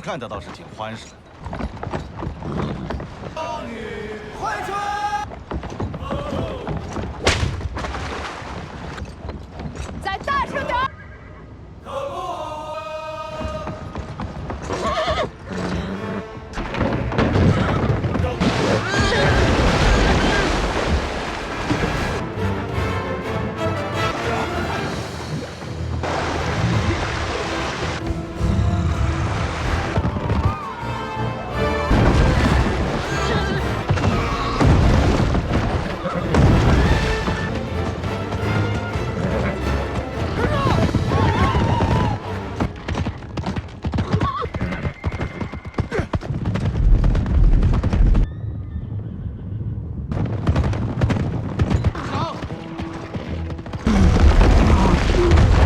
看的倒是挺欢实。少女快春，再大声点！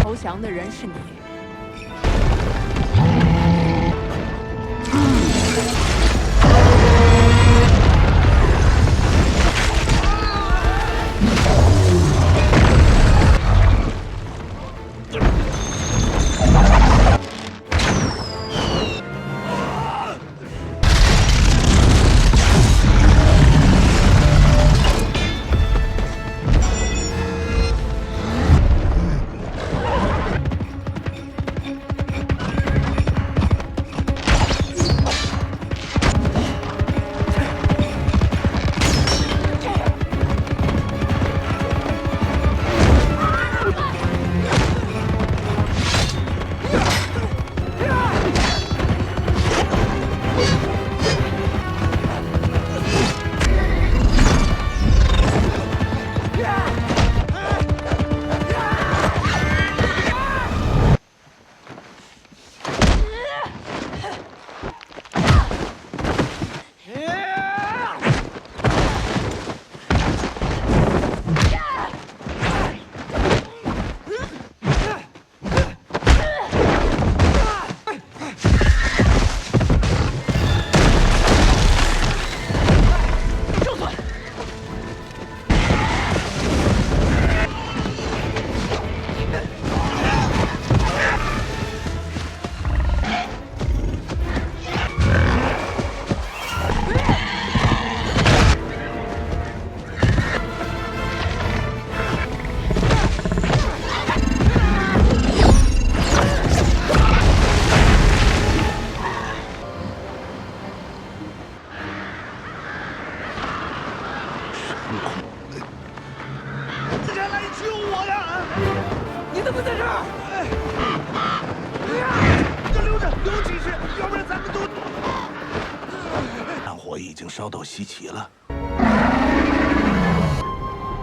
投降的人是你。烧到西岐了，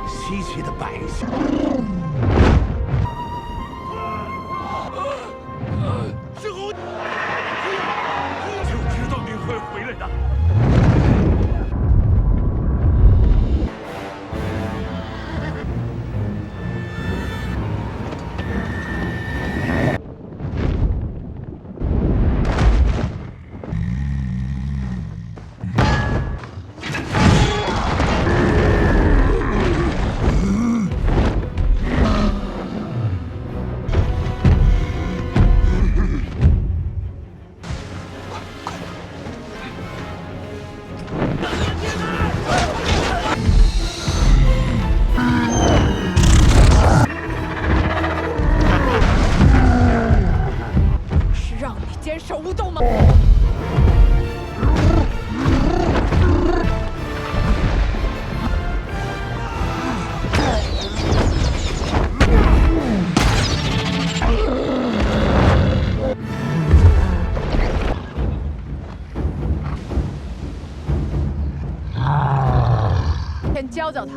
西岐的百姓是侯，就知道你会回来的。教教他。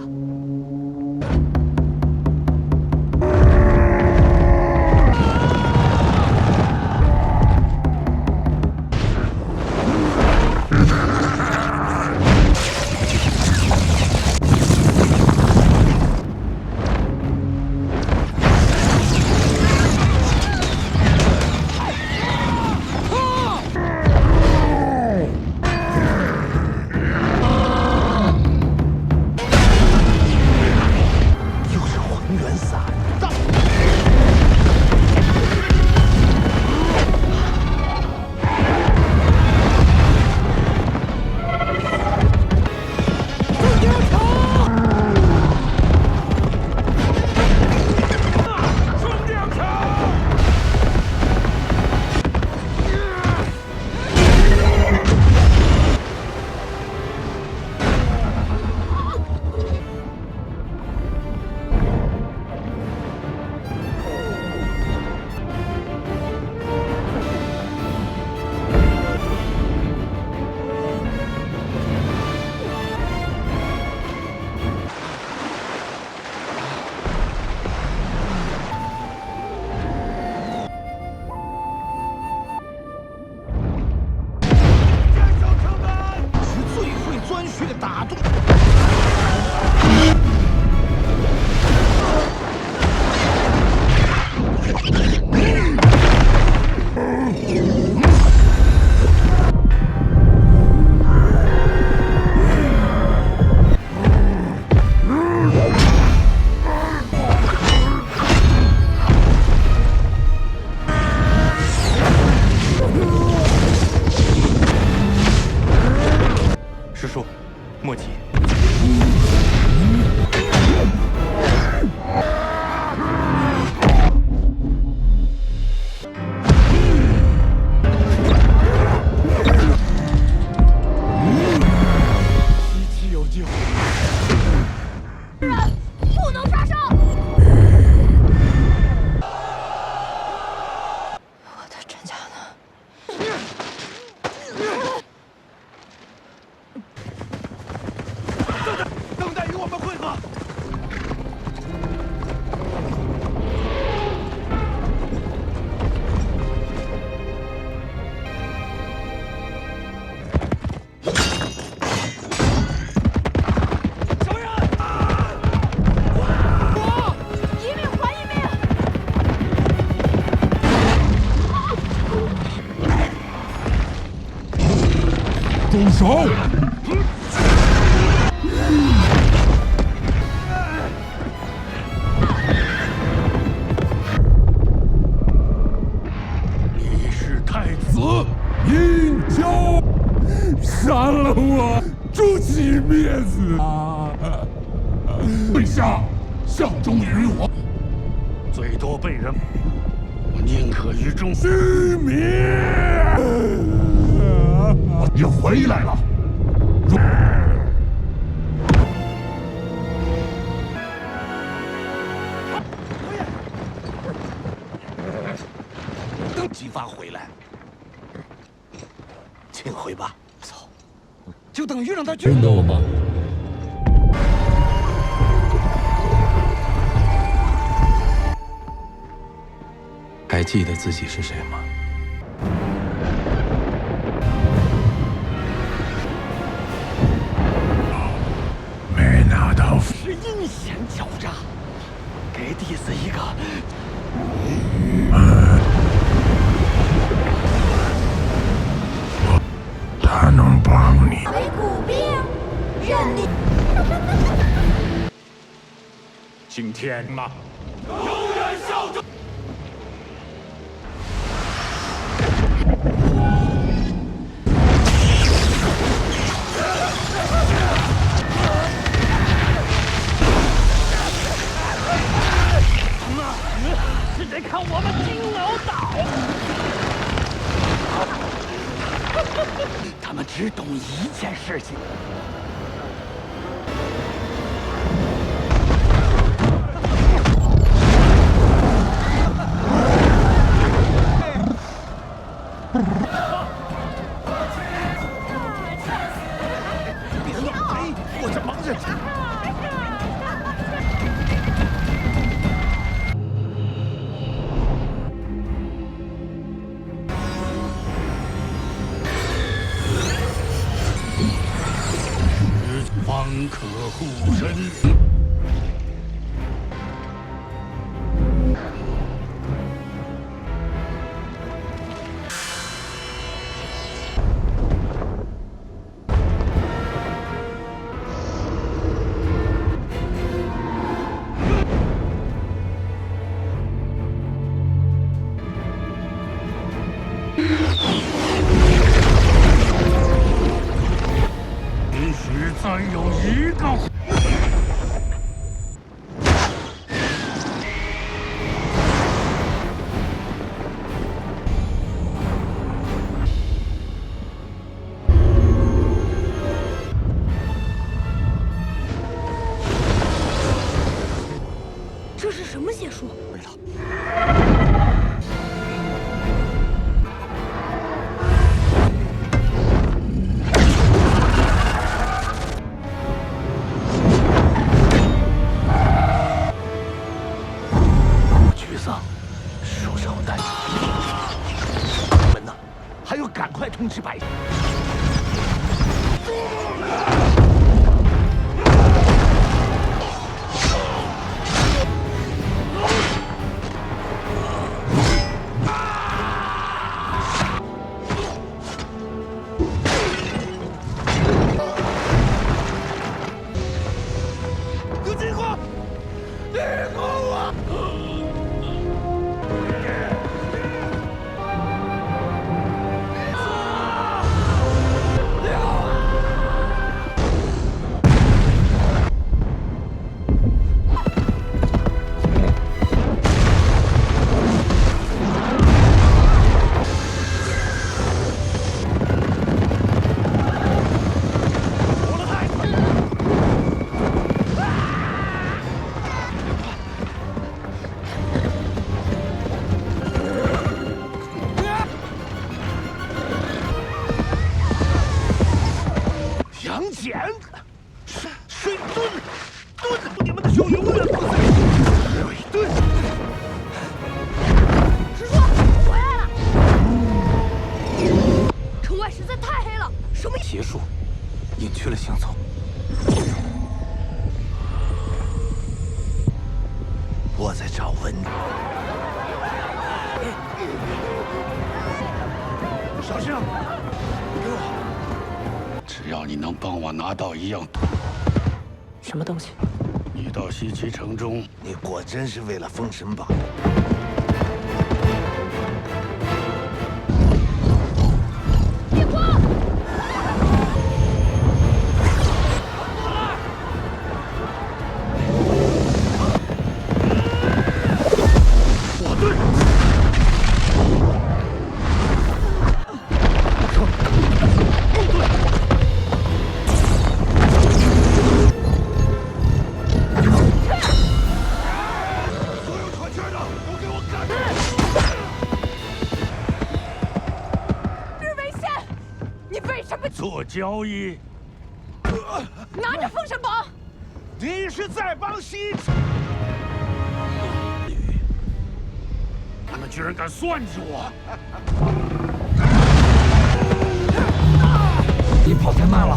人不能杀生。我的真假呢？等待与我们会合。住手！你是太子，殷郊，杀了我，诛其灭子啊！陛下，效忠于我，最多被人，我宁可于众须灭！你回来了。等姬发回来，请回吧。操，就等于让他听到了吗？还记得自己是谁吗？没拿到。是阴险狡诈，给弟子一个。他能帮你。为骨病，任你。今天吗？永远效忠。是得看我们金老岛。他们只懂一件事情。我这盲人。方可护身。也许再有一个。这是什么邪术？对了。沮丧，束手待毙。你们呢？还要赶快通知百姓。有计划，立功啊！我在找文。小心啊！给我。只要你能帮我拿到一样，什么东西？你到西岐城中，你果真是为了封神榜。别慌！火遁。所有团圈的都给我赶住！日为先，你为什么做交易，拿着封神榜？你是在帮西？他们居然敢算计我！你跑太慢了。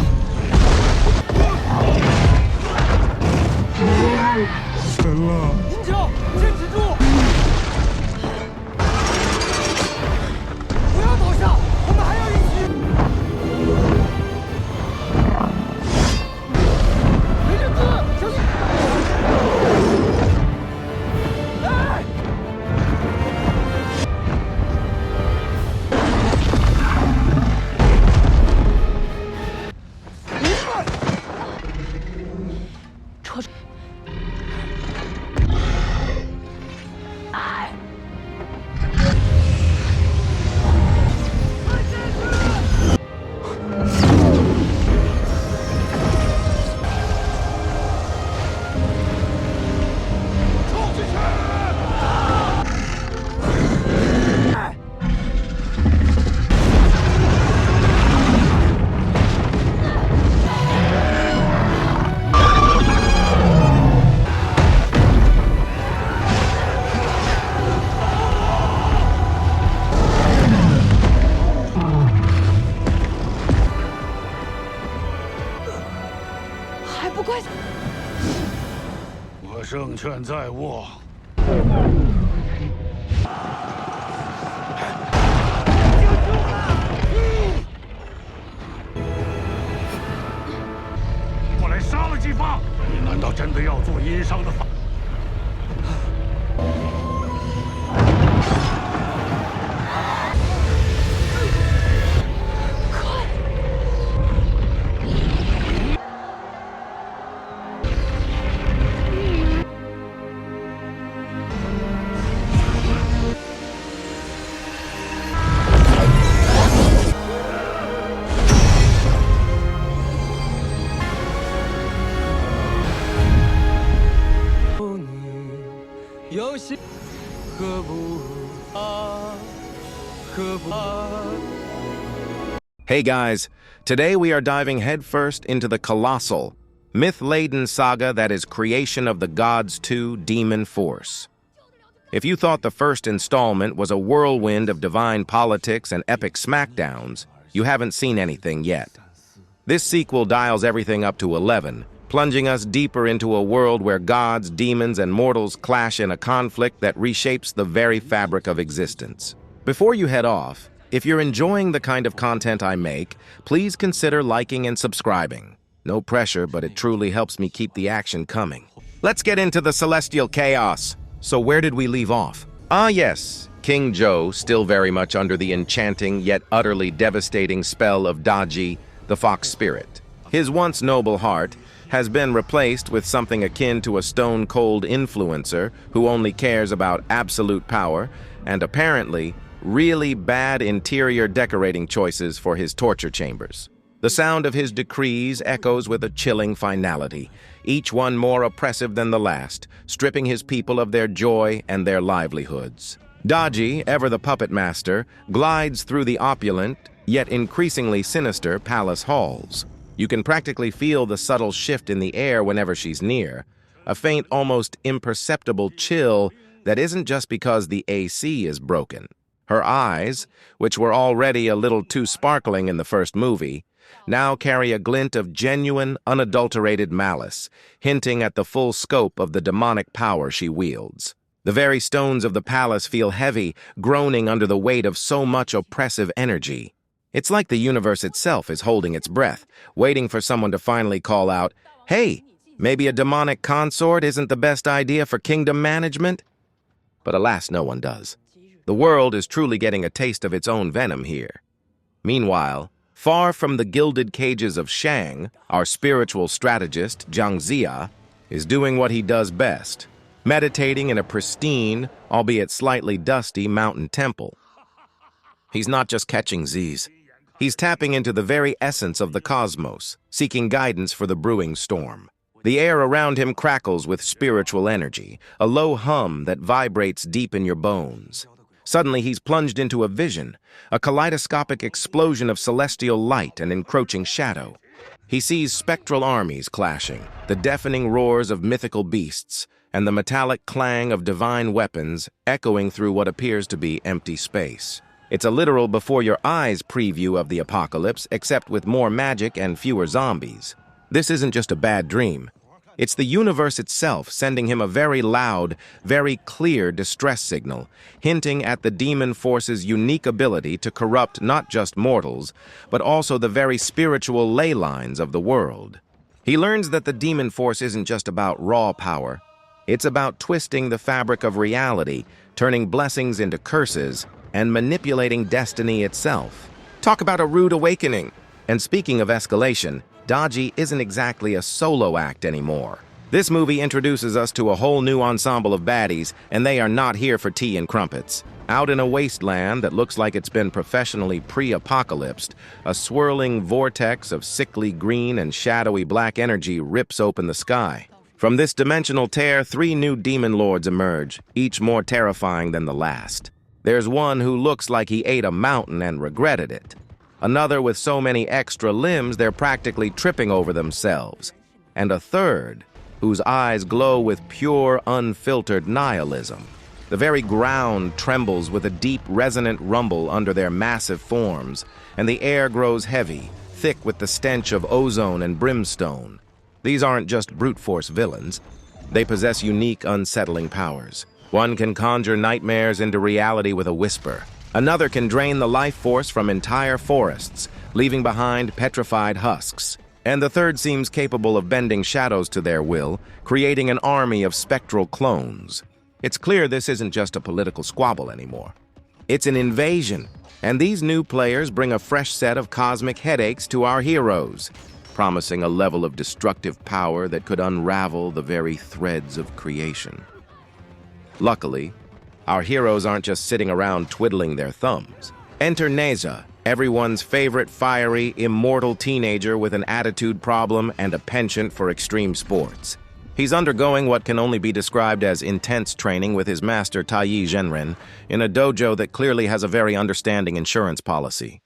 神了！银九，坚持住！不要倒下，我们还要一起。雷震子，小心！哎！戳着。还不快！我胜券在握。过来杀了几发！你难道真的要做殷商的法？游戏何不啊？何不啊？ Hey guys, today we are diving headfirst into the colossal, myth-laden saga that is Creation of the Gods 2 Demon Force. If you thought the first installment was a whirlwind of divine politics and epic smackdowns, you haven't seen anything yet. This sequel dials everything up to 11, plunging us deeper into a world where gods, demons, and mortals clash in a conflict that reshapes the very fabric of existence. Before you head off, if you're enjoying the kind of content I make, please consider liking and subscribing. No pressure, but it truly helps me keep the action coming. Let's get into the celestial chaos. So where did we leave off? Ah yes, King Zhou, still very much under the enchanting yet utterly devastating spell of Daji, the fox spirit. His once noble heart has been replaced with something akin to a stone-cold influencer who only cares about absolute power and apparently really bad interior decorating choices for his torture chambers. The sound of his decrees echoes with a chilling finality, each one more oppressive than the last, stripping his people of their joy and their livelihoods. Daji, ever the puppet master, glides through the opulent, yet increasingly sinister palace halls. You can practically feel the subtle shift in the air whenever she's near, a faint, almost imperceptible chill that isn't just because the AC is broken. Her eyes, which were already a little too sparkling in the first movie, now carry a glint of genuine, unadulterated malice, hinting at the full scope of the demonic power she wields. The very stones of the palace feel heavy, groaning under the weight of so much oppressive energy. It's like the universe itself is holding its breath, waiting for someone to finally call out, "Hey, maybe a demonic consort isn't the best idea for kingdom management?" But alas, no one does. The world is truly getting a taste of its own venom here. Meanwhile, far from the gilded cages of Shang, our spiritual strategist, Jiang Ziya, is doing what he does best, meditating in a pristine, albeit slightly dusty, mountain temple. He's not just catching Z's. He's tapping into the very essence of the cosmos, seeking guidance for the brewing storm. The air around him crackles with spiritual energy, a low hum that vibrates deep in your bones. Suddenly, he's plunged into a vision, a kaleidoscopic explosion of celestial light and encroaching shadow. He sees spectral armies clashing, the deafening roars of mythical beasts, and the metallic clang of divine weapons echoing through what appears to be empty space. It's a literal before-your-eyes preview of the apocalypse, except with more magic and fewer zombies. This isn't just a bad dream. It's the universe itself sending him a very loud, very clear distress signal, hinting at the demon force's unique ability to corrupt not just mortals, but also the very spiritual ley lines of the world. He learns that the demon force isn't just about raw power. It's about twisting the fabric of reality, turning blessings into curses, and manipulating destiny itself. Talk about a rude awakening. And speaking of escalation, Daji isn't exactly a solo act anymore. This movie introduces us to a whole new ensemble of baddies, and they are not here for tea and crumpets. Out in a wasteland that looks like it's been professionally pre-apocalypsed, a swirling vortex of sickly green and shadowy black energy rips open the sky. From this dimensional tear, 3 new demon lords emerge, each more terrifying than the last. There's one who looks like he ate a mountain and regretted it. Another with so many extra limbs they're practically tripping over themselves. And a third, whose eyes glow with pure, unfiltered nihilism. The very ground trembles with a deep, resonant rumble under their massive forms, and the air grows heavy, thick with the stench of ozone and brimstone. These aren't just brute force villains. They possess unique, unsettling powers. One can conjure nightmares into reality with a whisper. Another can drain the life force from entire forests, leaving behind petrified husks. And the third seems capable of bending shadows to their will, creating an army of spectral clones. It's clear this isn't just a political squabble anymore. It's an invasion, and these new players bring a fresh set of cosmic headaches to our heroes, promising a level of destructive power that could unravel the very threads of creation. Luckily, our heroes aren't just sitting around twiddling their thumbs. Enter Nezha, everyone's favorite fiery, immortal teenager with an attitude problem and a penchant for extreme sports. He's undergoing what can only be described as intense training with his master Taiyi Zhenren in a dojo that clearly has a very understanding insurance policy.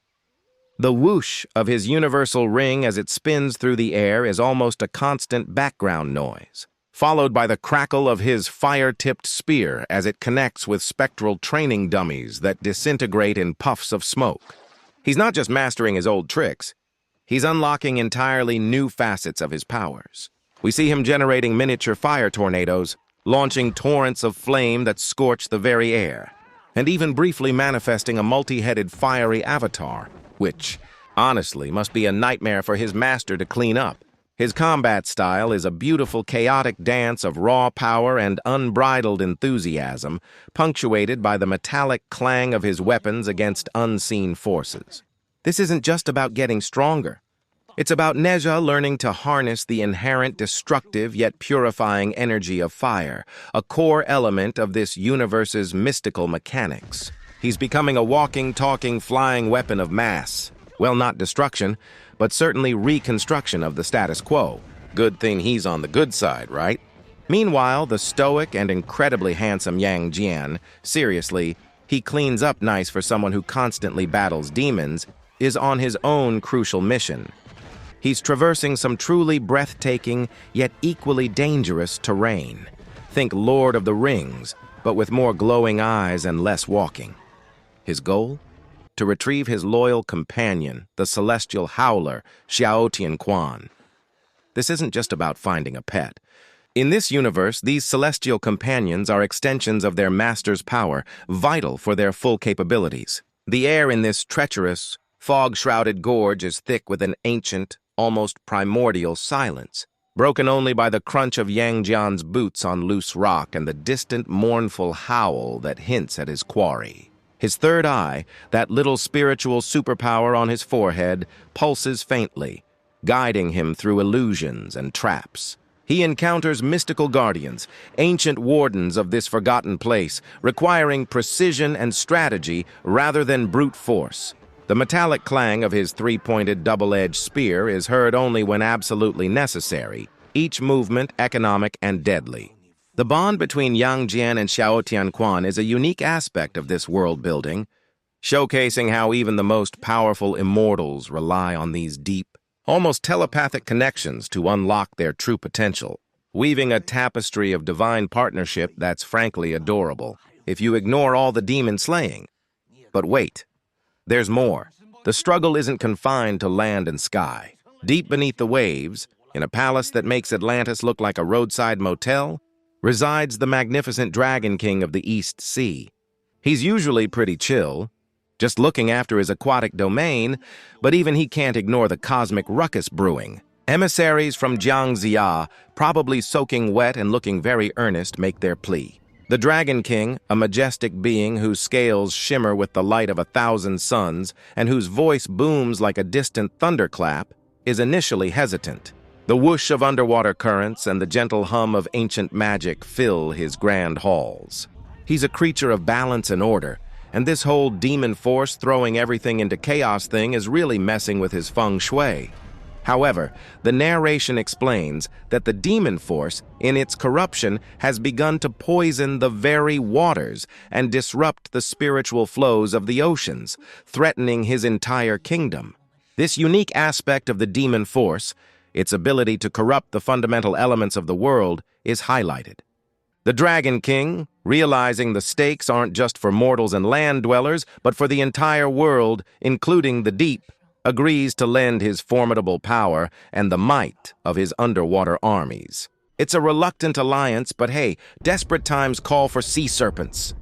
The whoosh of his universal ring as it spins through the air is almost a constant background noise, followed by the crackle of his fire-tipped spear as it connects with spectral training dummies that disintegrate in puffs of smoke. He's not just mastering his old tricks, he's unlocking entirely new facets of his powers. We see him generating miniature fire tornadoes, launching torrents of flame that scorch the very air, and even briefly manifesting a multi-headed fiery avatar, which, honestly, must be a nightmare for his master to clean up. His combat style is a beautiful, chaotic dance of raw power and unbridled enthusiasm, punctuated by the metallic clang of his weapons against unseen forces. This isn't just about getting stronger. It's about Nezha learning to harness the inherent destructive yet purifying energy of fire, a core element of this universe's mystical mechanics. He's becoming a walking, talking, flying weapon of mass. Well, not destruction, but certainly reconstruction of the status quo. Good thing he's on the good side, right? Meanwhile, the stoic and incredibly handsome Jian, seriously, he cleans up nice for someone who constantly battles demons, is on his own crucial mission. He's traversing some truly breathtaking, yet equally dangerous terrain. Think Lord of the Rings, but with more glowing eyes and less walking. His goal? to retrieve his loyal companion, the celestial howler, Xiao. This isn't just about finding a pet. In this universe, these celestial companions are extensions of their master's power, vital for their full capabilities. The air in this treacherous, fog-shrouded gorge is thick with an ancient, almost primordial silence, broken only by the crunch of Yang Jian's boots on loose rock and the distant, mournful howl that hints at his quarry. His third eye, that little spiritual superpower on his forehead, pulses faintly, guiding him through illusions and traps. He encounters mystical guardians, ancient wardens of this forgotten place, requiring precision and strategy rather than brute force. The metallic clang of his three-pointed double-edged spear is heard only when absolutely necessary, each movement economic and deadly. The bond between Yang Jian and Xiao is a unique aspect of this world-building, showcasing how even the most powerful immortals rely on these deep, almost telepathic connections to unlock their true potential, weaving a tapestry of divine partnership that's frankly adorable, if you ignore all the demon slaying. But wait, there's more. The struggle isn't confined to land and sky. Deep beneath the waves, in a palace that makes Atlantis look like a roadside motel, resides the magnificent Dragon King of the East Sea. He's usually pretty chill, just looking after his aquatic domain, but even he can't ignore the cosmic ruckus brewing. Emissaries from Jiang Ziya, probably soaking wet and looking very earnest, make their plea. The Dragon King, a majestic being whose scales shimmer with the light of 1,000 suns and whose voice booms like a distant thunderclap, is initially hesitant. The whoosh of underwater currents and the gentle hum of ancient magic fill his grand halls. He's a creature of balance and order, and this whole demon force throwing everything into chaos thing is really messing with his feng shui. However, the narration explains that the demon force, in its corruption, has begun to poison the very waters and disrupt the spiritual flows of the oceans, threatening his entire kingdom. This unique aspect of the demon force, its ability to corrupt the fundamental elements of the world, is highlighted. The Dragon King, realizing the stakes aren't just for mortals and land dwellers, but for the entire world, including the deep, agrees to lend his formidable power and the might of his underwater armies. It's a reluctant alliance, but hey, desperate times call for sea serpents.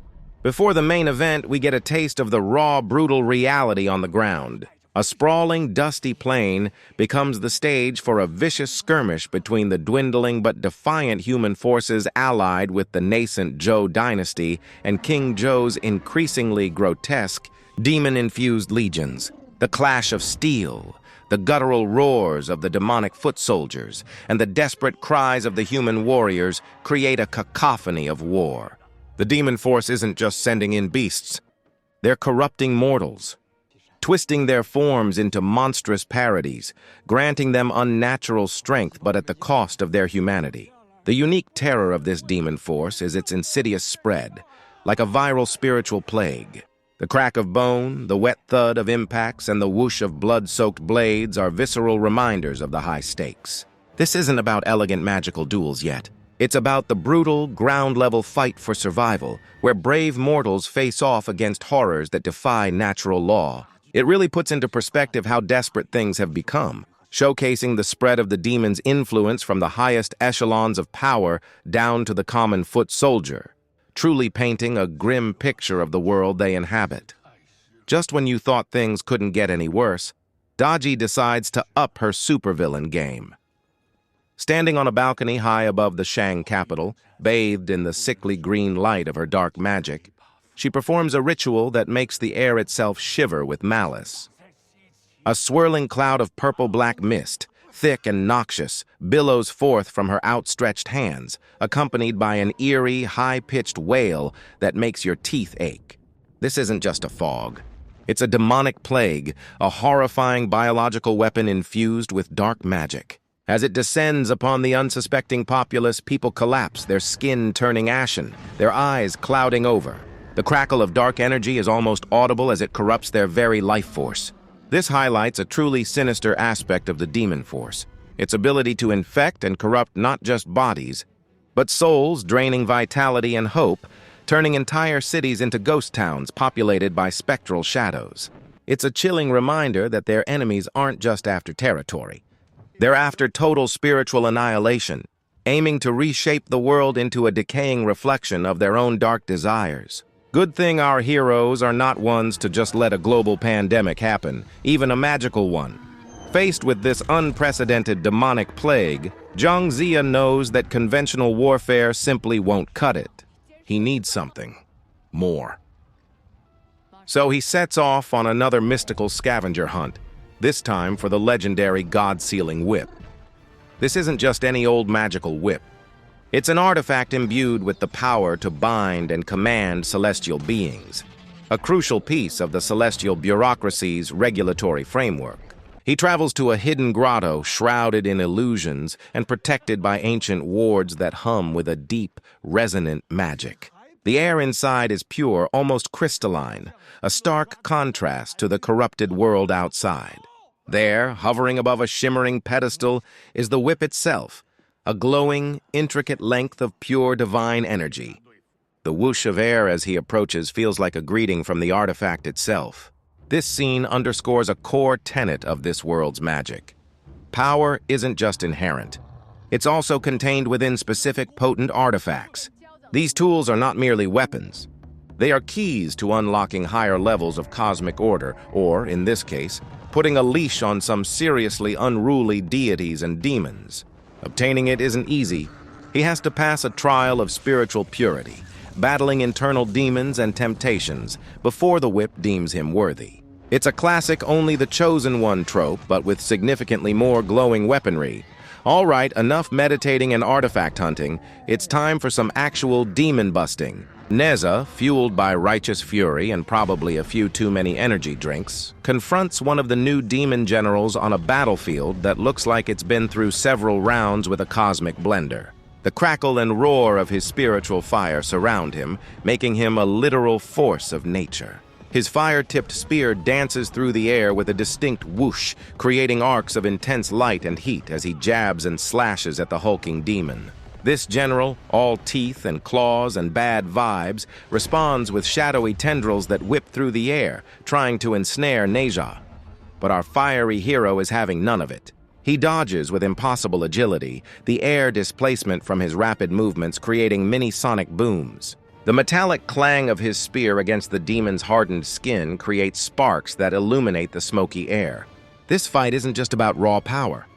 Before the main event, we get a taste of the raw, brutal reality on the ground. A sprawling, dusty plain becomes the stage for a vicious skirmish between the dwindling but defiant human forces allied with the nascent Zhou dynasty and King Zhou's increasingly grotesque, demon-infused legions. The clash of steel, the guttural roars of the demonic foot soldiers, and the desperate cries of the human warriors create a cacophony of war. The demon force isn't just sending in beasts. They're corrupting mortals, twisting their forms into monstrous parodies, granting them unnatural strength but at the cost of their humanity. The unique terror of this demon force is its insidious spread, like a viral spiritual plague. The crack of bone, the wet thud of impacts, and the whoosh of blood-soaked blades are visceral reminders of the high stakes. This isn't about elegant magical duels yet. It's about the brutal, ground-level fight for survival, where brave mortals face off against horrors that defy natural law. It really puts into perspective how desperate things have become, showcasing the spread of the demon's influence from the highest echelons of power down to the common foot soldier, truly painting a grim picture of the world they inhabit. Just when you thought things couldn't get any worse, Daji decides to up her supervillain game. Standing on a balcony high above the Shang capital, bathed in the sickly green light of her dark magic, she performs a ritual that makes the air itself shiver with malice. A swirling cloud of purple-black mist, thick and noxious, billows forth from her outstretched hands, accompanied by an eerie, high-pitched wail that makes your teeth ache. This isn't just a fog. It's a demonic plague, a horrifying biological weapon infused with dark magic. As it descends upon the unsuspecting populace, people collapse, their skin turning ashen, their eyes clouding over. The crackle of dark energy is almost audible as it corrupts their very life force. This highlights a truly sinister aspect of the demon force, its ability to infect and corrupt not just bodies, but souls, draining vitality and hope, turning entire cities into ghost towns populated by spectral shadows. It's a chilling reminder that their enemies aren't just after territory. They're after total spiritual annihilation, aiming to reshape the world into a decaying reflection of their own dark desires. Good thing our heroes are not ones to just let a global pandemic happen, even a magical one. Faced with this unprecedented demonic plague, Jiang Ziya knows that conventional warfare simply won't cut it. He needs something more. So he sets off on another mystical scavenger hunt, this time for the legendary God-sealing whip. This isn't just any old magical whip. It's an artifact imbued with the power to bind and command celestial beings, a crucial piece of the celestial bureaucracy's regulatory framework. He travels to a hidden grotto shrouded in illusions and protected by ancient wards that hum with a deep, resonant magic. The air inside is pure, almost crystalline, a stark contrast to the corrupted world outside. There, hovering above a shimmering pedestal, is the whip itself, a glowing, intricate length of pure divine energy. The whoosh of air as he approaches feels like a greeting from the artifact itself. This scene underscores a core tenet of this world's magic. Power isn't just inherent. It's also contained within specific potent artifacts. These tools are not merely weapons. They are keys to unlocking higher levels of cosmic order, or, in this case, putting a leash on some seriously unruly deities and demons. Obtaining it isn't easy. He has to pass a trial of spiritual purity, battling internal demons and temptations before the whip deems him worthy. It's a classic only the chosen one trope, but with significantly more glowing weaponry. All right, enough meditating and artifact hunting. It's time for some actual demon busting. Nezha, fueled by righteous fury and probably a few too many energy drinks, confronts one of the new demon generals on a battlefield that looks like it's been through several rounds with a cosmic blender. The crackle and roar of his spiritual fire surround him, making him a literal force of nature. His fire-tipped spear dances through the air with a distinct whoosh, creating arcs of intense light and heat as he jabs and slashes at the hulking demon. This general, all teeth and claws and bad vibes, responds with shadowy tendrils that whip through the air, trying to ensnare Nezha. But our fiery hero is having none of it. He dodges with impossible agility, the air displacement from his rapid movements creating many sonic booms. The metallic clang of his spear against the demon's hardened skin creates sparks that illuminate the smoky air. This fight isn't just about raw power.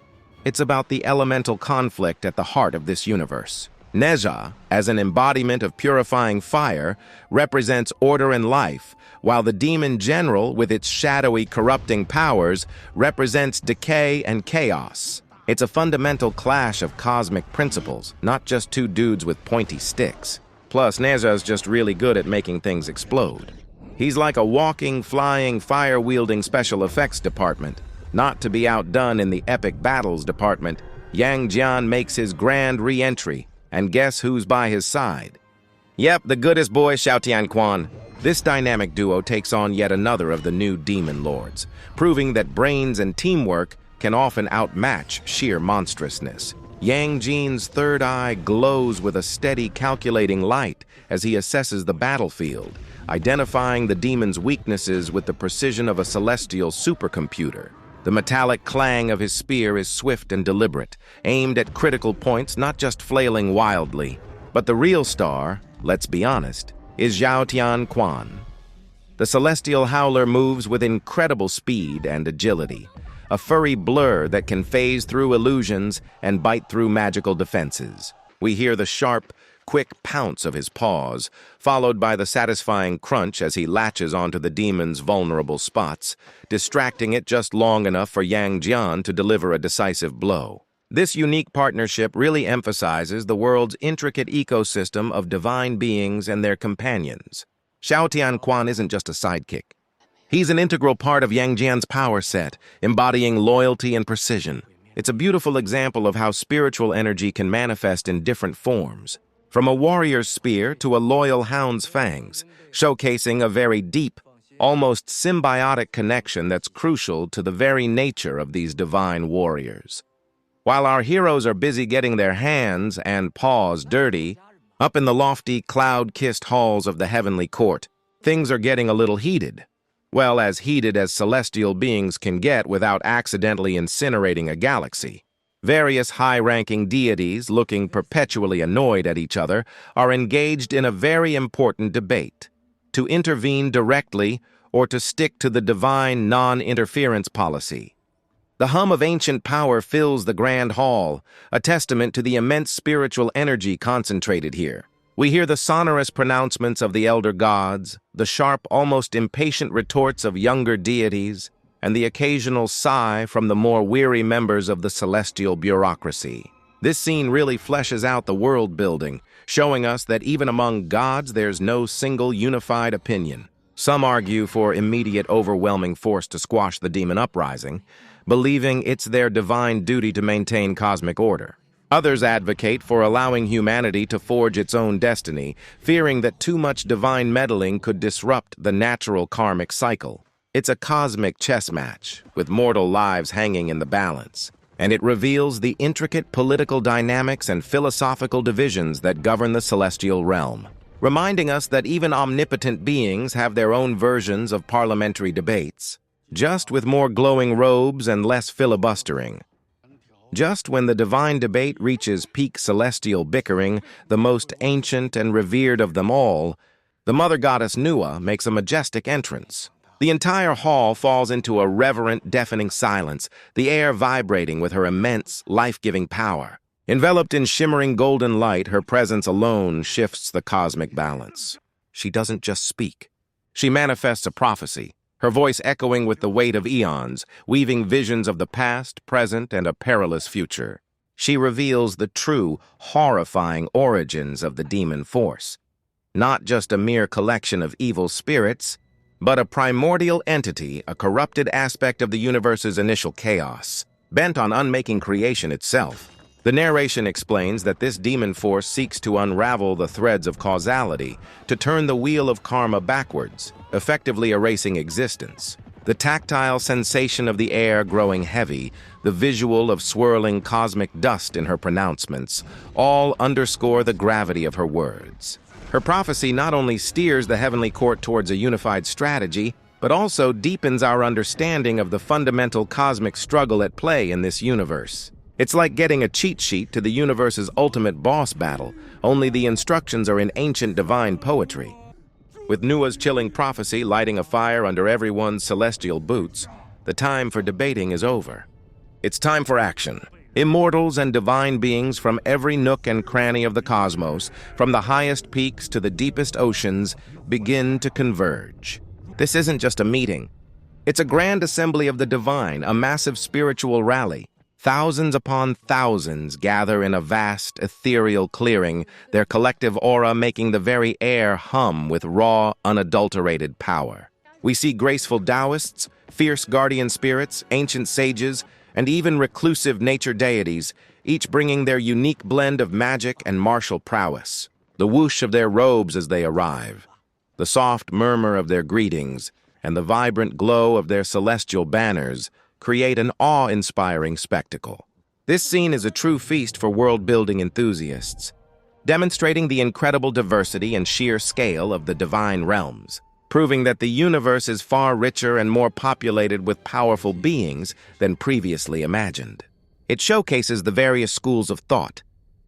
It's about the elemental conflict at the heart of this universe. Nezha, as an embodiment of purifying fire, represents order and life, while the demon general, with its shadowy, corrupting powers, represents decay and chaos. It's a fundamental clash of cosmic principles, not just two dudes with pointy sticks. Plus, Nezha's just really good at making things explode. He's like a walking, flying, fire-wielding special effects department. Not to be outdone in the epic battles department, Jian makes his grand re-entry, and guess who's by his side? Yep, the goodest boy, Xiaotian. This dynamic duo takes on yet another of the new demon lords, proving that brains and teamwork can often outmatch sheer monstrousness. Jian's third eye glows with a steady, calculating light as he assesses the battlefield, identifying the demon's weaknesses with the precision of a celestial supercomputer. The metallic clang of his spear is swift and deliberate, aimed at critical points, not just flailing wildly. But the real star, let's be honest, is Xiaotian. The celestial howler moves with incredible speed and agility, a furry blur that can phase through illusions and bite through magical defenses. We hear the sharp, quick pounce of his paws, followed by the satisfying crunch as he latches onto the demon's vulnerable spots, distracting it just long enough for Jian to deliver a decisive blow. This unique partnership really emphasizes the world's intricate ecosystem of divine beings and their companions. Xiaotian isn't just a sidekick. He's an integral part of Jian's power set, embodying loyalty and precision. It's a beautiful example of how spiritual energy can manifest in different forms, from a warrior's spear to a loyal hound's fangs, showcasing a very deep, almost symbiotic connection that's crucial to the very nature of these divine warriors. While our heroes are busy getting their hands and paws dirty, up in the lofty, cloud-kissed halls of the heavenly court, things are getting a little heated. Well, as heated as celestial beings can get without accidentally incinerating a galaxy. Various high-ranking deities, looking perpetually annoyed at each other, are engaged in a very important debate: to intervene directly or to stick to the divine non-interference policy. The hum of ancient power fills the grand hall, a testament to the immense spiritual energy concentrated here. We hear the sonorous pronouncements of the elder gods, the sharp, almost impatient retorts of younger deities, and the occasional sigh from the more weary members of the celestial bureaucracy. This scene really fleshes out the world building, showing us that even among gods there's no single unified opinion. Some argue for immediate overwhelming force to squash the demon uprising, believing it's their divine duty to maintain cosmic order. Others advocate for allowing humanity to forge its own destiny, fearing that too much divine meddling could disrupt the natural karmic cycle. It's a cosmic chess match, with mortal lives hanging in the balance, and it reveals the intricate political dynamics and philosophical divisions that govern the celestial realm, reminding us that even omnipotent beings have their own versions of parliamentary debates, just with more glowing robes and less filibustering. Just when the divine debate reaches peak celestial bickering, the most ancient and revered of them all, the mother goddess Muya makes a majestic entrance. The entire hall falls into a reverent, deafening silence, the air vibrating with her immense, life-giving power. Enveloped in shimmering golden light, her presence alone shifts the cosmic balance. She doesn't just speak. She manifests a prophecy, her voice echoing with the weight of eons, weaving visions of the past, present, and a perilous future. She reveals the true, horrifying origins of the demon force. Not just a mere collection of evil spirits, but a primordial entity, a corrupted aspect of the universe's initial chaos, bent on unmaking creation itself. The narration explains that this demon force seeks to unravel the threads of causality, to turn the wheel of karma backwards, effectively erasing existence. The tactile sensation of the air growing heavy, the visual of swirling cosmic dust in her pronouncements, all underscore the gravity of her words. Her prophecy not only steers the heavenly court towards a unified strategy, but also deepens our understanding of the fundamental cosmic struggle at play in this universe. It's like getting a cheat sheet to the universe's ultimate boss battle, only the instructions are in ancient divine poetry. With Muya's chilling prophecy lighting a fire under everyone's celestial boots, the time for debating is over. It's time for action. Immortals and divine beings from every nook and cranny of the cosmos, from the highest peaks to the deepest oceans, begin to converge. This isn't just a meeting. It's a grand assembly of the divine, a massive spiritual rally. Thousands upon thousands gather in a vast, ethereal clearing, their collective aura making the very air hum with raw, unadulterated power. We see graceful Taoists, fierce guardian spirits, ancient sages, and even reclusive nature deities, each bringing their unique blend of magic and martial prowess. The whoosh of their robes as they arrive, the soft murmur of their greetings, and the vibrant glow of their celestial banners create an awe-inspiring spectacle. This scene is a true feast for world-building enthusiasts, demonstrating the incredible diversity and sheer scale of the divine realms, proving that the universe is far richer and more populated with powerful beings than previously imagined. It showcases the various schools of thought,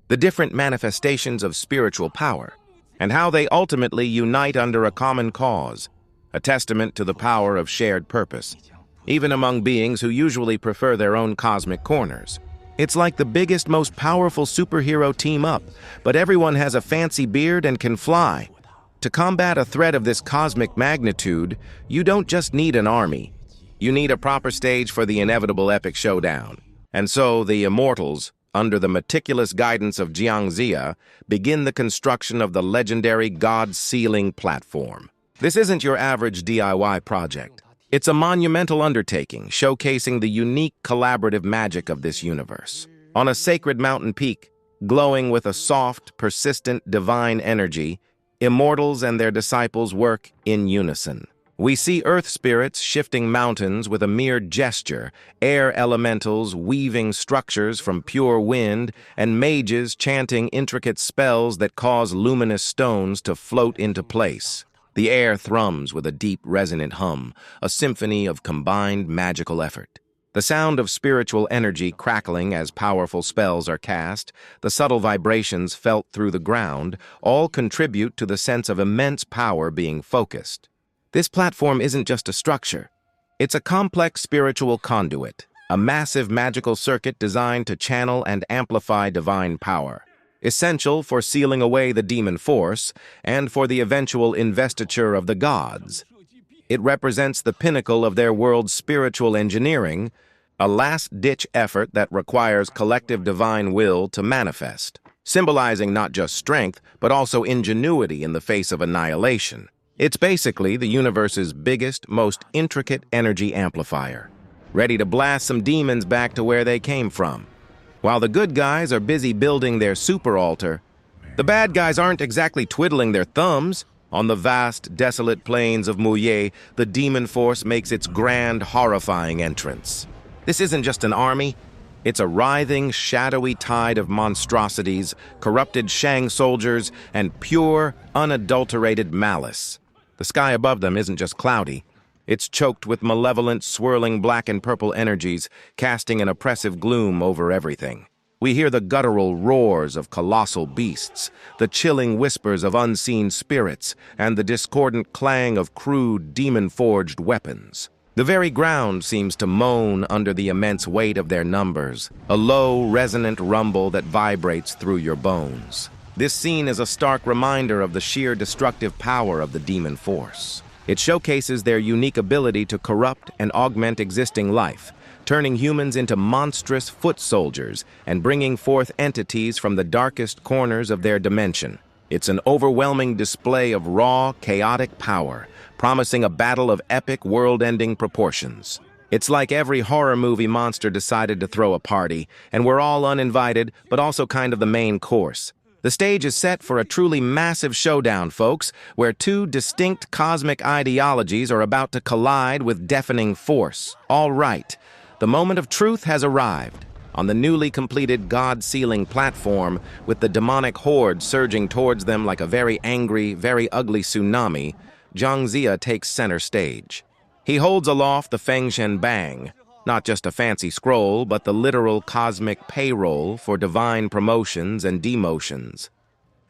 the different manifestations of spiritual power, and how they ultimately unite under a common cause, a testament to the power of shared purpose, even among beings who usually prefer their own cosmic corners. It's like the biggest, most powerful superhero team up, but everyone has a fancy beard and can fly. To combat a threat of this cosmic magnitude, you don't just need an army. You need a proper stage for the inevitable epic showdown. And so the immortals, under the meticulous guidance of Jiang Ziya, begin the construction of the legendary God-sealing platform. This isn't your average DIY project. It's a monumental undertaking, showcasing the unique collaborative magic of this universe. On a sacred mountain peak, glowing with a soft, persistent, divine energy, immortals and their disciples work in unison. We see earth spirits shifting mountains with a mere gesture, air elementals weaving structures from pure wind, and mages chanting intricate spells that cause luminous stones to float into place. The air thrums with a deep, resonant hum, a symphony of combined magical effort. The sound of spiritual energy crackling as powerful spells are cast, the subtle vibrations felt through the ground, all contribute to the sense of immense power being focused. This platform isn't just a structure. It's a complex spiritual conduit, a massive magical circuit designed to channel and amplify divine power, essential for sealing away the demon force and for the eventual investiture of the gods. It represents the pinnacle of their world's spiritual engineering, a last-ditch effort that requires collective divine will to manifest, symbolizing not just strength, but also ingenuity in the face of annihilation. It's basically the universe's biggest, most intricate energy amplifier, ready to blast some demons back to where they came from. While the good guys are busy building their super altar, the bad guys aren't exactly twiddling their thumbs. On the vast, desolate plains of Muya, the demon force makes its grand, horrifying entrance. This isn't just an army. It's a writhing, shadowy tide of monstrosities, corrupted Shang soldiers, and pure, unadulterated malice. The sky above them isn't just cloudy. It's choked with malevolent, swirling black and purple energies, casting an oppressive gloom over everything. We hear the guttural roars of colossal beasts, the chilling whispers of unseen spirits, and the discordant clang of crude, demon-forged weapons. The very ground seems to moan under the immense weight of their numbers, a low, resonant rumble that vibrates through your bones. This scene is a stark reminder of the sheer destructive power of the demon force. It showcases their unique ability to corrupt and augment existing life, turning humans into monstrous foot soldiers and bringing forth entities from the darkest corners of their dimension. It's an overwhelming display of raw, chaotic power, promising a battle of epic, world-ending proportions. It's like every horror movie monster decided to throw a party, and we're all uninvited, but also kind of the main course. The stage is set for a truly massive showdown, folks, where two distinct cosmic ideologies are about to collide with deafening force. All right. The moment of truth has arrived. On the newly completed God-sealing platform, with the demonic horde surging towards them like a very angry, very ugly tsunami, Jiang Ziya takes center stage. He holds aloft the Fengshen Bang, not just a fancy scroll, but the literal cosmic payroll for divine promotions and demotions.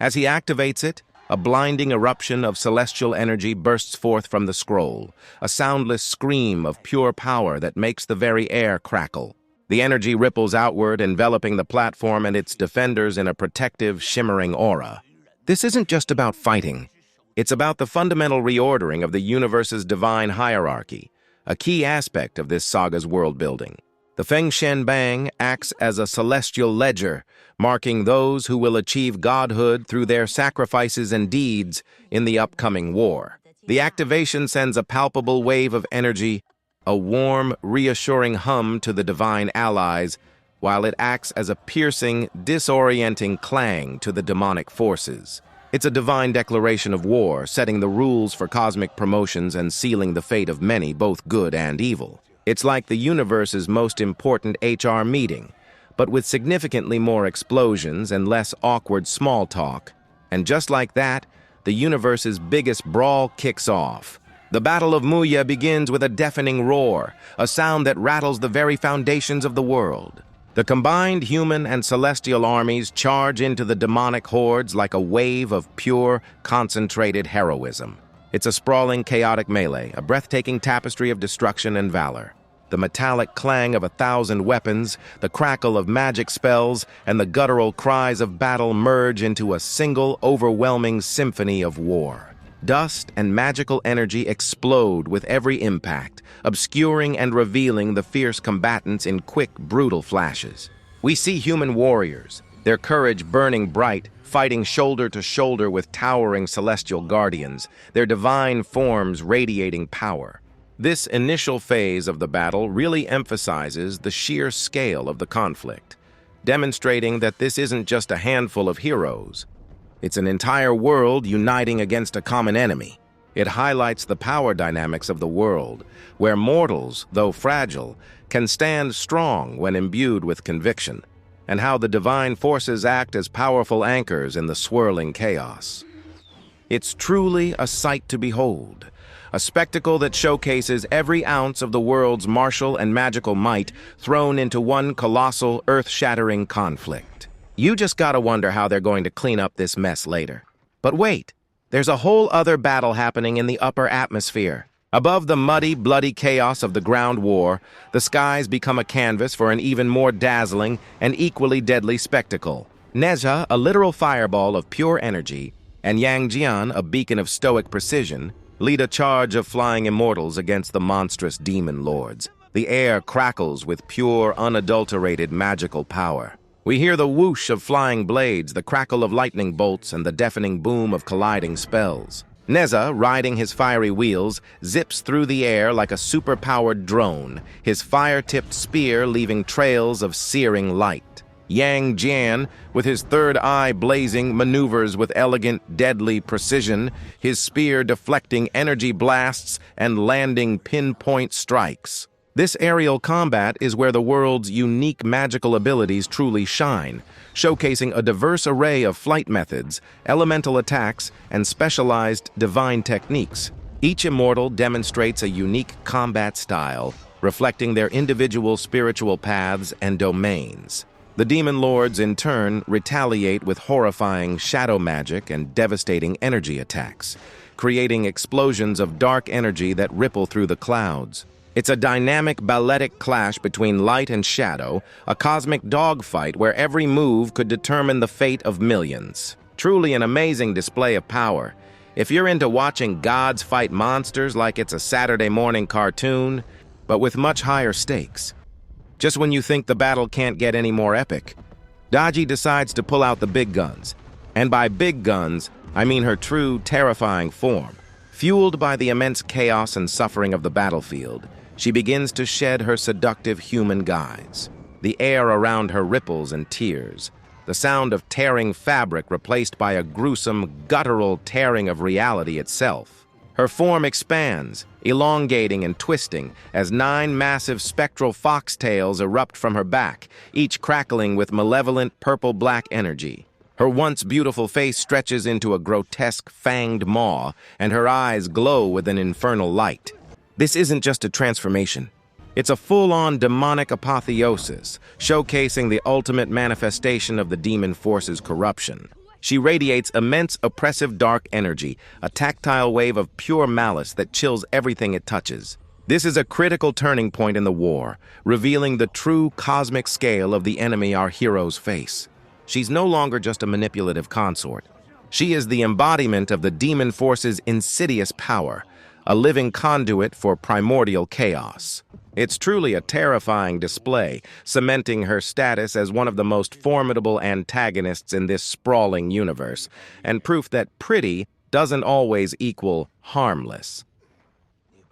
As he activates it, a blinding eruption of celestial energy bursts forth from the scroll, a soundless scream of pure power that makes the very air crackle. The energy ripples outward, enveloping the platform and its defenders in a protective, shimmering aura. This isn't just about fighting. It's about the fundamental reordering of the universe's divine hierarchy, a key aspect of this saga's world-building. The Fengshen Bang acts as a celestial ledger, marking those who will achieve godhood through their sacrifices and deeds in the upcoming war. The activation sends a palpable wave of energy, a warm, reassuring hum to the divine allies, while it acts as a piercing, disorienting clang to the demonic forces. It's a divine declaration of war, setting the rules for cosmic promotions and sealing the fate of many, both good and evil. It's like the universe's most important HR meeting, but with significantly more explosions and less awkward small talk. And just like that, the universe's biggest brawl kicks off. The Battle of Muya begins with a deafening roar, a sound that rattles the very foundations of the world. The combined human and celestial armies charge into the demonic hordes like a wave of pure, concentrated heroism. It's a sprawling, chaotic melee, a breathtaking tapestry of destruction and valor. The metallic clang of 1,000 weapons, the crackle of magic spells, and the guttural cries of battle merge into a single, overwhelming symphony of war. Dust and magical energy explode with every impact, obscuring and revealing the fierce combatants in quick, brutal flashes. We see human warriors, their courage burning bright, fighting shoulder to shoulder with towering celestial guardians, their divine forms radiating power. This initial phase of the battle really emphasizes the sheer scale of the conflict, demonstrating that this isn't just a handful of heroes. It's an entire world uniting against a common enemy. It highlights the power dynamics of the world, where mortals, though fragile, can stand strong when imbued with conviction, and how the divine forces act as powerful anchors in the swirling chaos. It's truly a sight to behold, a spectacle that showcases every ounce of the world's martial and magical might thrown into one colossal, earth-shattering conflict. You just gotta wonder how they're going to clean up this mess later. But wait, there's a whole other battle happening in the upper atmosphere. Above the muddy, bloody chaos of the ground war, the skies become a canvas for an even more dazzling and equally deadly spectacle. Nezha, a literal fireball of pure energy, and Jian, a beacon of stoic precision, lead a charge of flying immortals against the monstrous demon lords. The air crackles with pure, unadulterated magical power. We hear the whoosh of flying blades, the crackle of lightning bolts, and the deafening boom of colliding spells. Nezha, riding his fiery wheels, zips through the air like a super-powered drone, his fire-tipped spear leaving trails of searing light. Jian, with his third eye blazing, maneuvers with elegant, deadly precision, his spear deflecting energy blasts and landing pinpoint strikes. This aerial combat is where the world's unique magical abilities truly shine, showcasing a diverse array of flight methods, elemental attacks, and specialized divine techniques. Each immortal demonstrates a unique combat style, reflecting their individual spiritual paths and domains. The demon lords, in turn, retaliate with horrifying shadow magic and devastating energy attacks, creating explosions of dark energy that ripple through the clouds. It's a dynamic balletic clash between light and shadow, a cosmic dogfight where every move could determine the fate of millions. Truly an amazing display of power. If you're into watching gods fight monsters like it's a Saturday morning cartoon, but with much higher stakes. Just when you think the battle can't get any more epic, Daji decides to pull out the big guns. And by big guns, I mean her true, terrifying form. Fueled by the immense chaos and suffering of the battlefield, she begins to shed her seductive human guise. The air around her ripples and tears, the sound of tearing fabric replaced by a gruesome, guttural tearing of reality itself. Her form expands, elongating and twisting, as 9 massive spectral foxtails erupt from her back, each crackling with malevolent purple-black energy. Her once beautiful face stretches into a grotesque fanged maw, and her eyes glow with an infernal light. This isn't just a transformation. It's a full-on demonic apotheosis, showcasing the ultimate manifestation of the demon force's corruption. She radiates immense oppressive dark energy, a tactile wave of pure malice that chills everything it touches. This is a critical turning point in the war, revealing the true cosmic scale of the enemy our heroes face. She's no longer just a manipulative consort. She is the embodiment of the demon force's insidious power, a living conduit for primordial chaos. It's truly a terrifying display, cementing her status as one of the most formidable antagonists in this sprawling universe, and proof that pretty doesn't always equal harmless.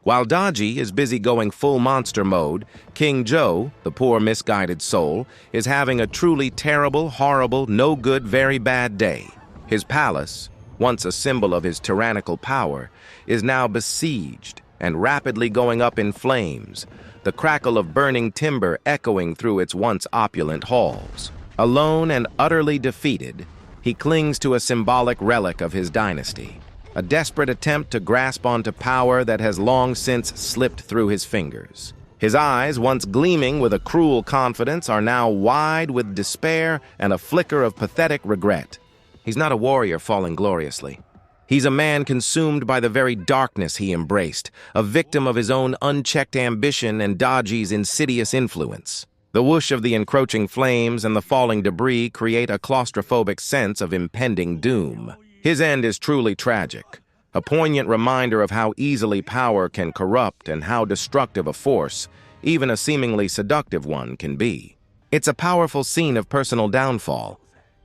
While Daji is busy going full monster mode, King Zhou, the poor misguided soul, is having a truly terrible, horrible, no good, very bad day. His palace, once a symbol of his tyrannical power, is now besieged and rapidly going up in flames, the crackle of burning timber echoing through its once opulent halls. Alone and utterly defeated, he clings to a symbolic relic of his dynasty, a desperate attempt to grasp onto power that has long since slipped through his fingers. His eyes, once gleaming with a cruel confidence, are now wide with despair and a flicker of pathetic regret. He's not a warrior falling gloriously. He's a man consumed by the very darkness he embraced, a victim of his own unchecked ambition and Daji's insidious influence. The whoosh of the encroaching flames and the falling debris create a claustrophobic sense of impending doom. His end is truly tragic, a poignant reminder of how easily power can corrupt and how destructive a force, even a seemingly seductive one, can be. It's a powerful scene of personal downfall,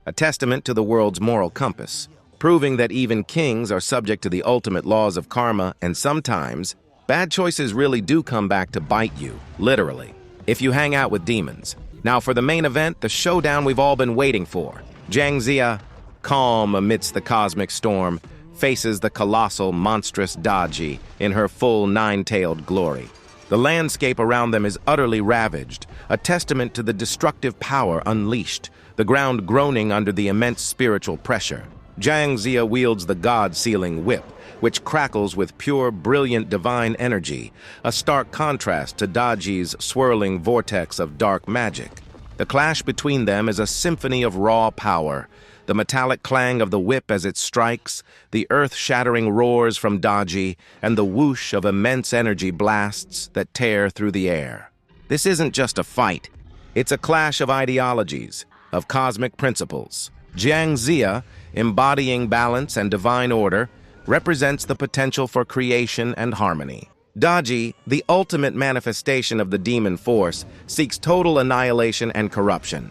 a testament to the world's moral compass, proving that even kings are subject to the ultimate laws of karma, and sometimes, bad choices really do come back to bite you, literally, if you hang out with demons. Now for the main event, the showdown we've all been waiting for. Jiang Ziya, calm amidst the cosmic storm, faces the colossal, monstrous Daji in her full 9-tailed glory. The landscape around them is utterly ravaged, a testament to the destructive power unleashed, the ground groaning under the immense spiritual pressure. Jiang Ziya wields the god-sealing whip, which crackles with pure, brilliant divine energy, a stark contrast to Daji's swirling vortex of dark magic. The clash between them is a symphony of raw power, the metallic clang of the whip as it strikes, the earth-shattering roars from Daji, and the whoosh of immense energy blasts that tear through the air. This isn't just a fight. It's a clash of ideologies, of cosmic principles. Jiang Ziya, embodying balance and divine order, represents the potential for creation and harmony. Daji, the ultimate manifestation of the demon force, seeks total annihilation and corruption.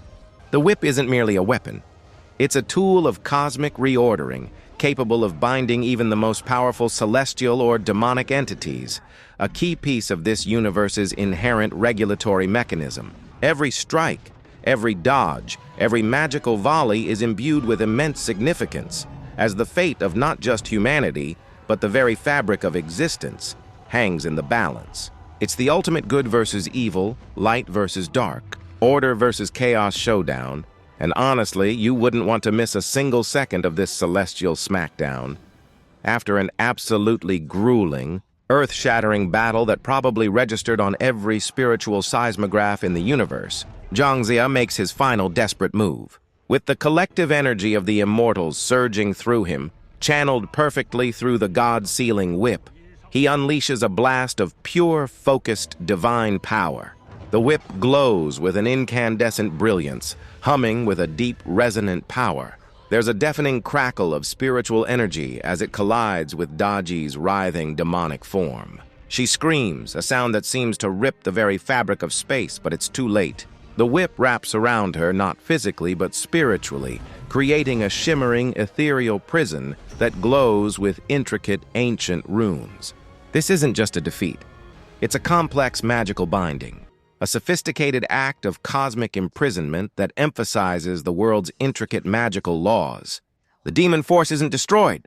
The whip isn't merely a weapon. It's a tool of cosmic reordering, capable of binding even the most powerful celestial or demonic entities, a key piece of this universe's inherent regulatory mechanism. Every strike, every dodge, every magical volley is imbued with immense significance, as the fate of not just humanity, but the very fabric of existence, hangs in the balance. It's the ultimate good versus evil, light versus dark, order versus chaos showdown, and honestly, you wouldn't want to miss a single second of this celestial smackdown. After an absolutely grueling, earth-shattering battle that probably registered on every spiritual seismograph in the universe, Jiang Ziya makes his final desperate move. With the collective energy of the immortals surging through him, channeled perfectly through the god-sealing whip, he unleashes a blast of pure, focused, divine power. The whip glows with an incandescent brilliance, humming with a deep, resonant power. There's a deafening crackle of spiritual energy as it collides with Daji's writhing demonic form. She screams, a sound that seems to rip the very fabric of space, but it's too late. The whip wraps around her, not physically but spiritually, creating a shimmering, ethereal prison that glows with intricate, ancient runes. This isn't just a defeat. It's a complex magical binding, a sophisticated act of cosmic imprisonment that emphasizes the world's intricate magical laws. The demon force isn't destroyed.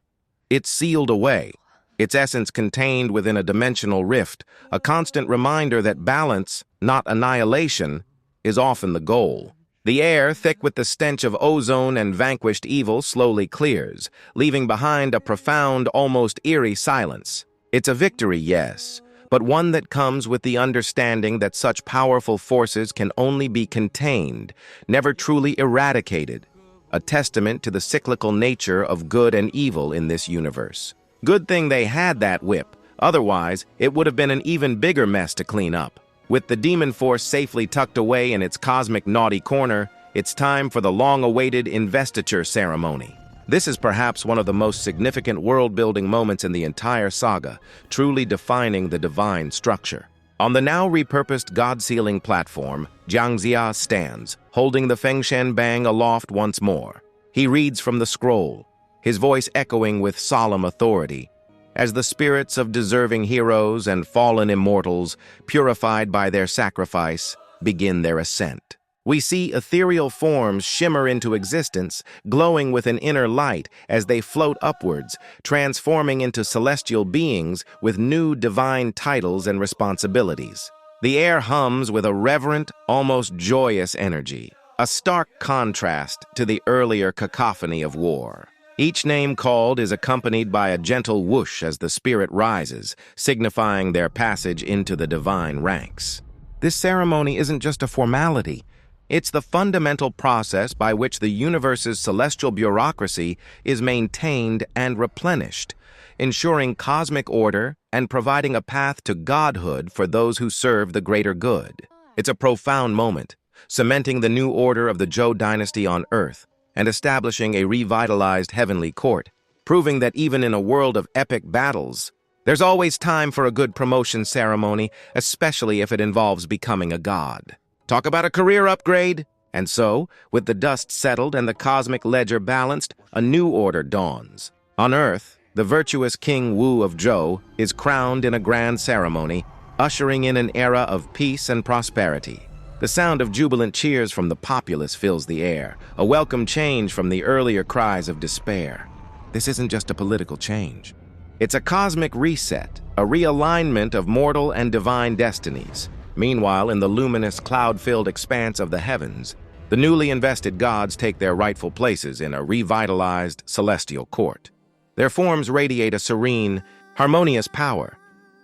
It's sealed away, its essence contained within a dimensional rift, a constant reminder that balance, not annihilation, is often the goal. The air, thick with the stench of ozone and vanquished evil, slowly clears, leaving behind a profound, almost eerie silence. It's a victory, yes, but one that comes with the understanding that such powerful forces can only be contained, never truly eradicated, a testament to the cyclical nature of good and evil in this universe. Good thing they had that whip, otherwise it would have been an even bigger mess to clean up. With the demon force safely tucked away in its cosmic naughty corner, it's time for the long-awaited Investiture ceremony. This is perhaps one of the most significant world-building moments in the entire saga, truly defining the divine structure. On the now repurposed god-sealing platform, Jiang Ziya stands, holding the Fengshen Bang aloft once more. He reads from the scroll, his voice echoing with solemn authority, as the spirits of deserving heroes and fallen immortals, purified by their sacrifice, begin their ascent. We see ethereal forms shimmer into existence, glowing with an inner light as they float upwards, transforming into celestial beings with new divine titles and responsibilities. The air hums with a reverent, almost joyous energy, a stark contrast to the earlier cacophony of war. Each name called is accompanied by a gentle whoosh as the spirit rises, signifying their passage into the divine ranks. This ceremony isn't just a formality. It's the fundamental process by which the universe's celestial bureaucracy is maintained and replenished, ensuring cosmic order and providing a path to godhood for those who serve the greater good. It's a profound moment, cementing the new order of the Zhou dynasty on Earth and establishing a revitalized heavenly court, proving that even in a world of epic battles, there's always time for a good promotion ceremony, especially if it involves becoming a god. Talk about a career upgrade! And so, with the dust settled and the cosmic ledger balanced, a new order dawns. On Earth, the virtuous King Wu of Zhou is crowned in a grand ceremony, ushering in an era of peace and prosperity. The sound of jubilant cheers from the populace fills the air, a welcome change from the earlier cries of despair. This isn't just a political change. It's a cosmic reset, a realignment of mortal and divine destinies. Meanwhile, in the luminous, cloud-filled expanse of the heavens, The newly invested gods take their rightful places in a revitalized celestial court. Their forms radiate a serene, harmonious power,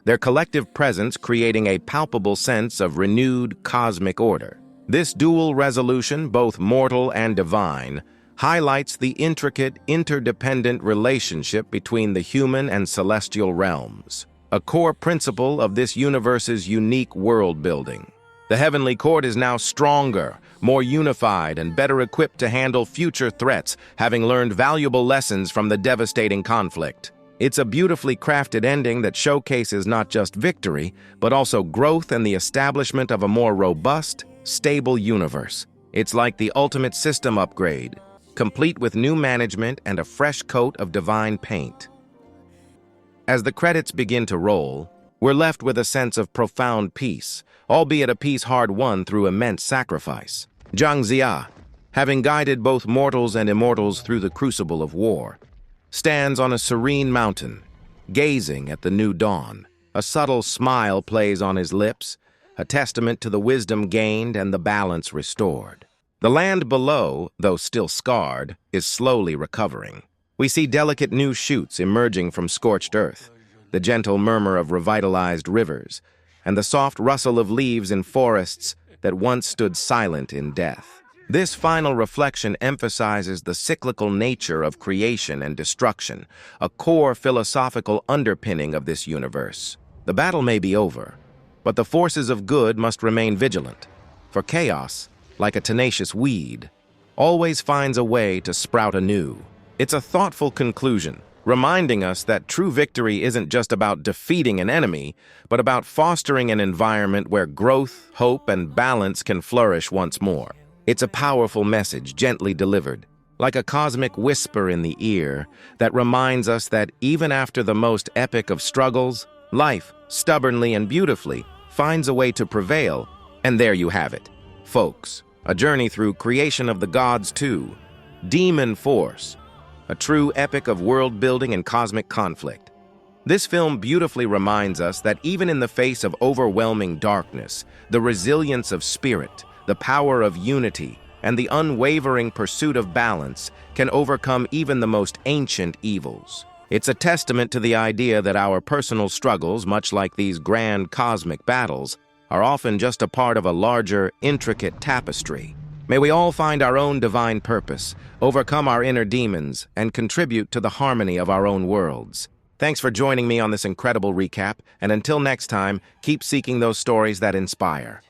their collective presence creating a palpable sense of renewed cosmic order. This dual resolution, both mortal and divine, highlights the intricate, interdependent relationship between the human and celestial realms, a core principle of this universe's unique world-building. The heavenly court is now stronger, more unified, and better equipped to handle future threats, having learned valuable lessons from the devastating conflict. It's a beautifully crafted ending that showcases not just victory, but also growth and the establishment of a more robust, stable universe. It's like the ultimate system upgrade, complete with new management and a fresh coat of divine paint. As the credits begin to roll, we're left with a sense of profound peace, albeit a peace hard-won through immense sacrifice. Jiang Ziya, having guided both mortals and immortals through the crucible of war, stands on a serene mountain, gazing at the new dawn. A subtle smile plays on his lips, a testament to the wisdom gained and the balance restored. The land below, though still scarred, is slowly recovering. We see delicate new shoots emerging from scorched earth, the gentle murmur of revitalized rivers, and the soft rustle of leaves in forests that once stood silent in death. This final reflection emphasizes the cyclical nature of creation and destruction, a core philosophical underpinning of this universe. The battle may be over, but the forces of good must remain vigilant, for chaos, like a tenacious weed, always finds a way to sprout anew. It's a thoughtful conclusion, reminding us that true victory isn't just about defeating an enemy, but about fostering an environment where growth, hope, and balance can flourish once more. It's a powerful message, gently delivered, like a cosmic whisper in the ear that reminds us that even after the most epic of struggles, life, stubbornly and beautifully, finds a way to prevail. And there you have it, folks, a journey through Creation of the Gods 2, Demon Force, a true epic of world-building and cosmic conflict. This film beautifully reminds us that even in the face of overwhelming darkness, the resilience of spirit, the power of unity, and the unwavering pursuit of balance can overcome even the most ancient evils. It's a testament to the idea that our personal struggles, much like these grand cosmic battles, are often just a part of a larger, intricate tapestry. May we all find our own divine purpose, overcome our inner demons, and contribute to the harmony of our own worlds. Thanks for joining me on this incredible recap, and until next time, keep seeking those stories that inspire.